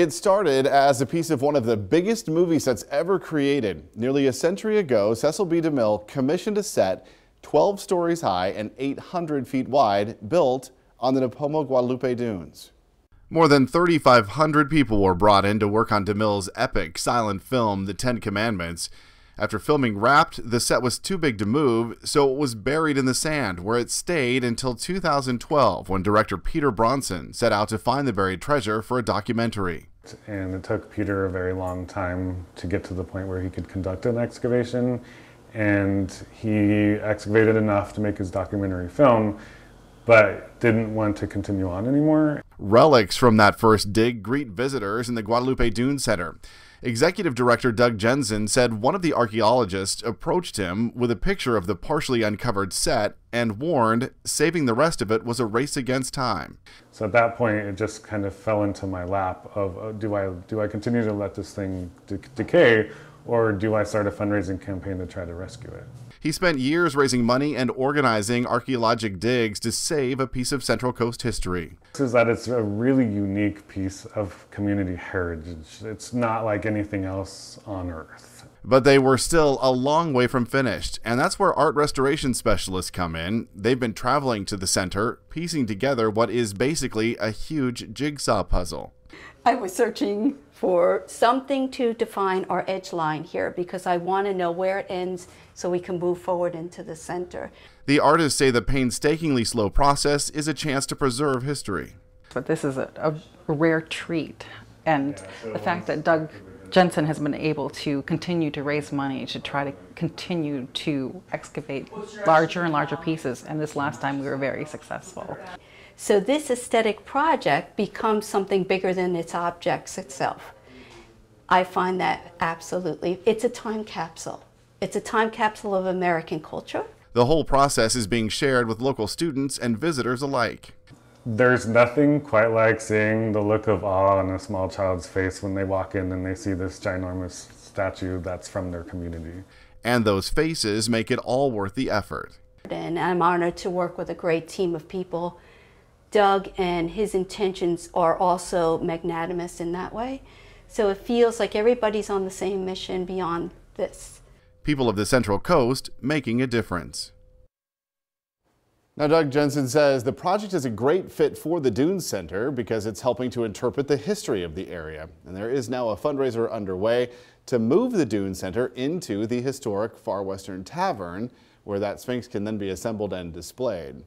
It started as a piece of one of the biggest movie sets ever created. Nearly a century ago, Cecil B. DeMille commissioned a set 12 stories high and 800 feet wide, built on the Nipomo Guadalupe dunes. More than 3,500 people were brought in to work on DeMille's epic silent film, The Ten Commandments. After filming wrapped, the set was too big to move, so it was buried in the sand, where it stayed until 2012, when director Peter Bronson set out to find the buried treasure for a documentary. And it took Peter a very long time to get to the point where he could conduct an excavation, and he excavated enough to make his documentary film, but didn't want to continue on anymore. Relics from that first dig greet visitors in the Guadalupe Dune Center. Executive Director Doug Jensen said one of the archaeologists approached him with a picture of the partially uncovered set and warned saving the rest of it was a race against time. So at that point, it just kind of fell into my lap of do I continue to let this thing decay, or do I start a fundraising campaign to try to rescue it? He spent years raising money and organizing archaeologic digs to save a piece of Central Coast history. Is that it's a really unique piece of community heritage. It's not like anything else on Earth. But they were still a long way from finished, and that's where art restoration specialists come in. They've been traveling to the center, piecing together what is basically a huge jigsaw puzzle. I was searching for something to define our edge line here because I want to know where it ends so we can move forward into the center. The artists say the painstakingly slow process is a chance to preserve history. But this is a rare treat, and the fact that Doug Jensen has been able to continue to raise money to try to continue to excavate larger and larger pieces, and this last time we were very successful. So this aesthetic project becomes something bigger than its objects itself. I find that absolutely, it's a time capsule. It's a time capsule of American culture. The whole process is being shared with local students and visitors alike. There's nothing quite like seeing the look of awe on a small child's face when they walk in and they see this ginormous statue that's from their community. And those faces make it all worth the effort. And I'm honored to work with a great team of people. Doug and his intentions are also magnanimous in that way. So it feels like everybody's on the same mission beyond this. People of the Central Coast making a difference. Now, Doug Jensen says the project is a great fit for the Dune Center because it's helping to interpret the history of the area. And there is now a fundraiser underway to move the Dune Center into the historic Far Western Tavern, where that Sphinx can then be assembled and displayed.